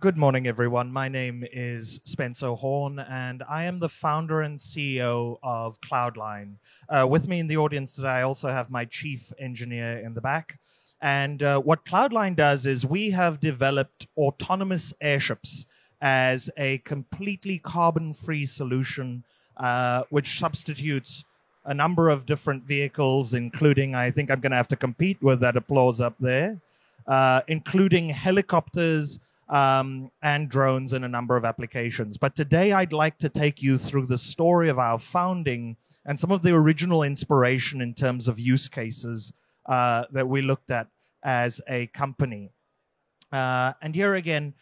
Good morning, everyone. My name is Spencer Horn, and I am the founder and CEO of Cloudline. With me in the audience today, I also have my chief engineer in the back. And what Cloudline does is we have developed autonomous airships as a completely carbon-free solution, which substitutes a number of different vehicles, including, I think I'm going to have to compete with that applause up there, including helicopters, and drones in a number of applications. But today I'd like to take you through the story of our founding and some of the original inspiration in terms of use cases that we looked at as a company. And here again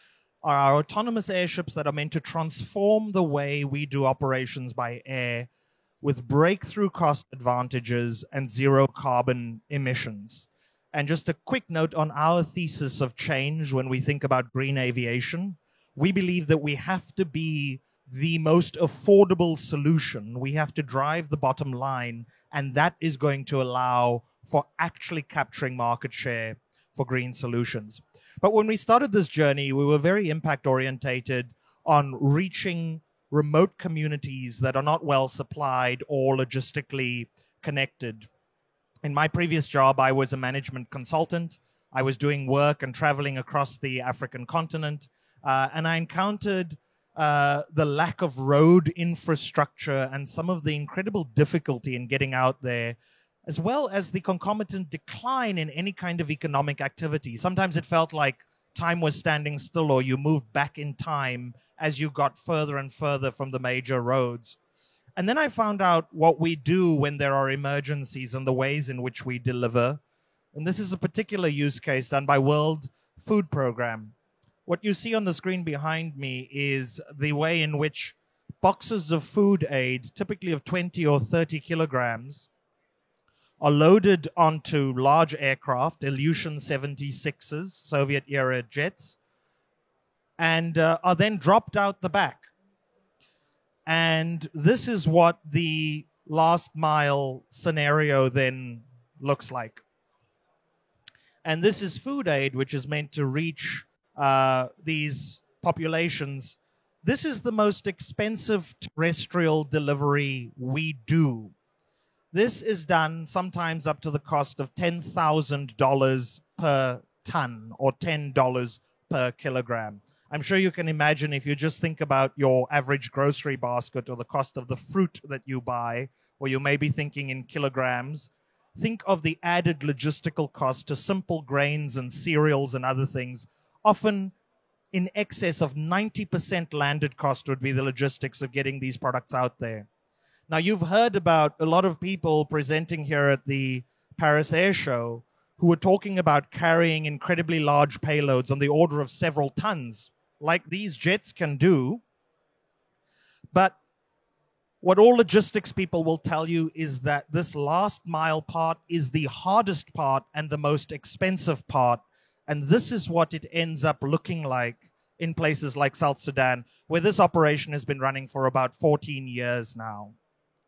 are our autonomous airships that are meant to transform the way we do operations by air with breakthrough cost advantages and zero carbon emissions. And just a quick note on our thesis of change when we think about green aviation. We believe that we have to be the most affordable solution. We have to drive the bottom line, and that is going to allow for actually capturing market share for green solutions. But when we started this journey, we were very impact orientated on reaching remote communities that are not well supplied or logistically connected. In my previous job, I was a management consultant. I was doing work and traveling across the African continent, and I encountered the lack of road infrastructure and some of the incredible difficulty in getting out there, as well as the concomitant decline in any kind of economic activity. Sometimes it felt like time was standing still, or you moved back in time as you got further and further from the major roads. And then I found out what we do when there are emergencies and the ways in which we deliver. And this is a particular use case done by World Food Program. What you see on the screen behind me is the way in which boxes of food aid, typically of 20 or 30 kilograms, are loaded onto large aircraft, Ilyushin 76s, Soviet-era jets, and are then dropped out the back. And this is what the last mile scenario then looks like. And this is food aid, which is meant to reach these populations. This is the most expensive terrestrial delivery we do. This is done sometimes up to the cost of $10,000 per ton or $10 per kilogram. I'm sure you can imagine if you just think about your average grocery basket or the cost of the fruit that you buy, or you may be thinking in kilograms, think of the added logistical cost to simple grains and cereals and other things. Often in excess of 90% landed cost would be the logistics of getting these products out there. Now, you've heard about a lot of people presenting here at the Paris Air Show who were talking about carrying incredibly large payloads on the order of several tons, like these jets can do. But what all logistics people will tell you is that this last mile part is the hardest part and the most expensive part. And this is what it ends up looking like in places like South Sudan, where this operation has been running for about 14 years now,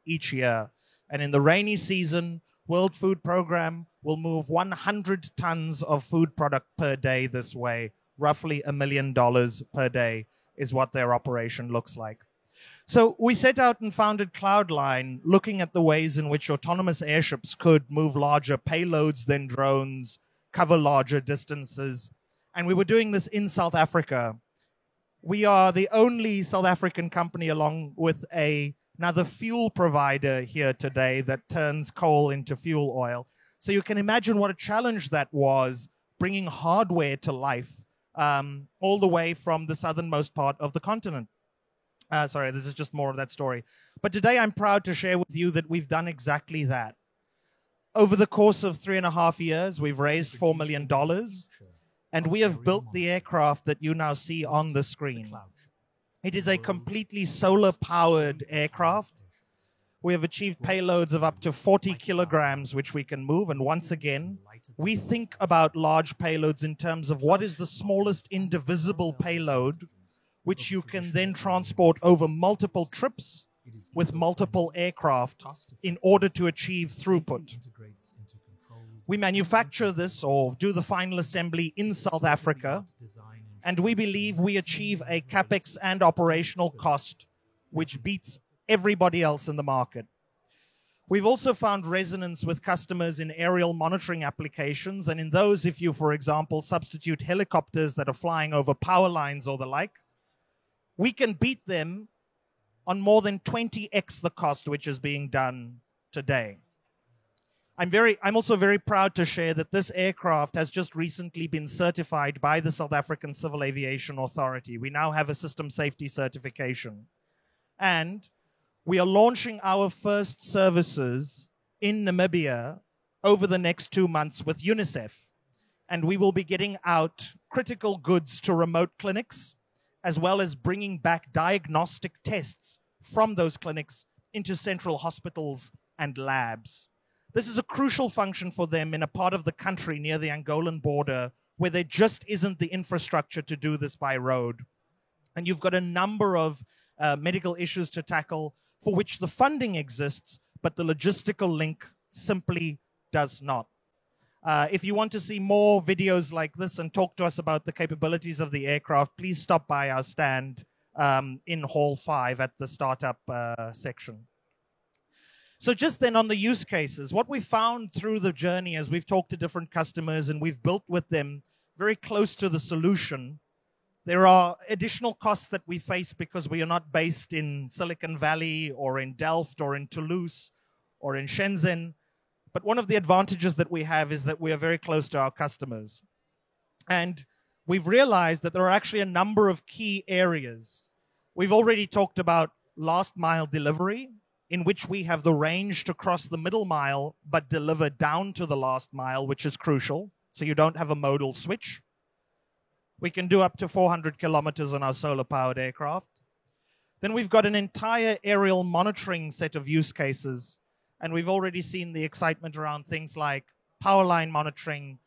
each year. And in the rainy season, World Food Program will move 100 tons of food product per day this way. Roughly $1 million per day is what their operation looks like. So we set out and founded Cloudline, looking at the ways in which autonomous airships could move larger payloads than drones, cover larger distances. And we were doing this in South Africa. We are the only South African company, along with another fuel provider here today, that turns coal into fuel oil. So you can imagine what a challenge that was, bringing hardware to life all the way from the southernmost part of the continent. Sorry, this is just more of that story. But today I'm proud to share with you that we've done exactly that. Over the course of 3.5 years, we've raised $4 million, and we have built the aircraft that you now see on the screen. It is a completely solar-powered aircraft. We have achieved payloads of up to 40 kilograms, which we can move. And once again, we think about large payloads in terms of what is the smallest indivisible payload, which you can then transport over multiple trips with multiple aircraft in order to achieve throughput. We manufacture this or do the final assembly in South Africa. and we believe we achieve a capex and operational cost which beats everybody else in the market. We've also found resonance with customers in aerial monitoring applications, and in those, if you, for example, substitute helicopters that are flying over power lines or the like, we can beat them on more than 20x the cost which is being done today. I'm also very proud to share that this aircraft has just recently been certified by the South African Civil Aviation Authority. We now have a system safety certification. And we are launching our first services in Namibia over the next 2 months with UNICEF. And we will be getting out critical goods to remote clinics, as well as bringing back diagnostic tests from those clinics into central hospitals and labs. This is a crucial function for them in a part of the country near the Angolan border where there just isn't the infrastructure to do this by road. And you've got a number of medical issues to tackle for which the funding exists, but the logistical link simply does not. If you want to see more videos like this and talk to us about the capabilities of the aircraft, please stop by our stand in Hall 5 at the startup section. So just then on the use cases, what we found through the journey as we've talked to different customers and we've built with them very close to the solution, there are additional costs that we face because we are not based in Silicon Valley or in Delft or in Toulouse or in Shenzhen. But one of the advantages that we have is that we are very close to our customers. And we've realized that there are actually a number of key areas. We've already talked about last mile delivery, in which we have the range to cross the middle mile, but deliver down to the last mile, which is crucial. So you don't have a modal switch. We can do up to 400 kilometers on our solar-powered aircraft. Then we've got an entire aerial monitoring set of use cases. And we've already seen the excitement around things like power line monitoring,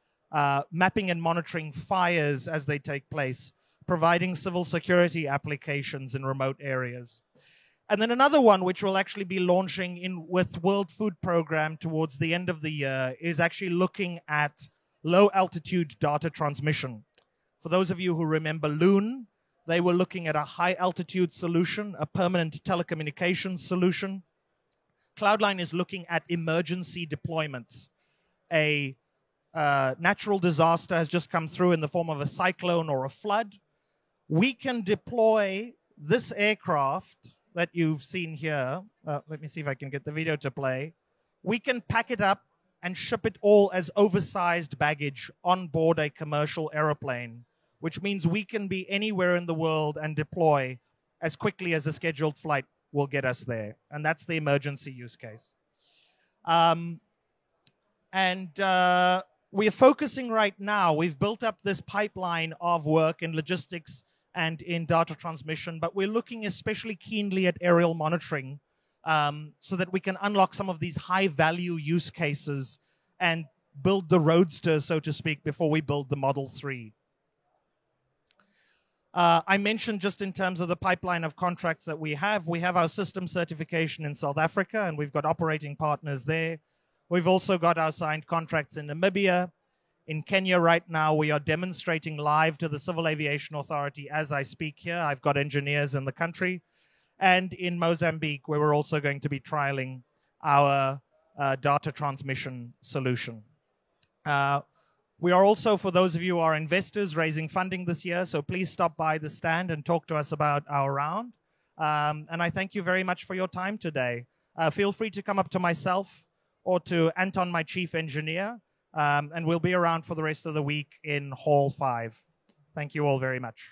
mapping and monitoring fires as they take place, providing civil security applications in remote areas. And then another one, which we'll actually be launching with World Food Programme towards the end of the year, is actually looking at low-altitude data transmission. For those of you who remember Loon, they were looking at a high-altitude solution, a permanent telecommunications solution. Cloudline is looking at emergency deployments. A natural disaster has just come through in the form of a cyclone or a flood. We can deploy this aircraft that you've seen here. Let me see if I can get the video to play. We can pack it up and ship it all as oversized baggage on board a commercial aeroplane, which means we can be anywhere in the world and deploy as quickly as a scheduled flight will get us there. And that's the emergency use case. We're focusing right now, we've built up this pipeline of work in logistics and in data transmission, but we're looking especially keenly at aerial monitoring so that we can unlock some of these high-value use cases and build the roadster, so to speak, before we build the Model 3. I mentioned just in terms of the pipeline of contracts that we have our system certification in South Africa, and we've got operating partners there. We've also got our signed contracts in Namibia. In Kenya right now, we are demonstrating live to the Civil Aviation Authority as I speak here. I've got engineers in the country. And in Mozambique, where we're also going to be trialing our data transmission solution. We are also, for those of you who are investors, raising funding this year, so please stop by the stand and talk to us about our round. And I thank you very much for your time today. Feel free to come up to myself or to Anton, my chief engineer, and we'll be around for the rest of the week in Hall 5. Thank you all very much.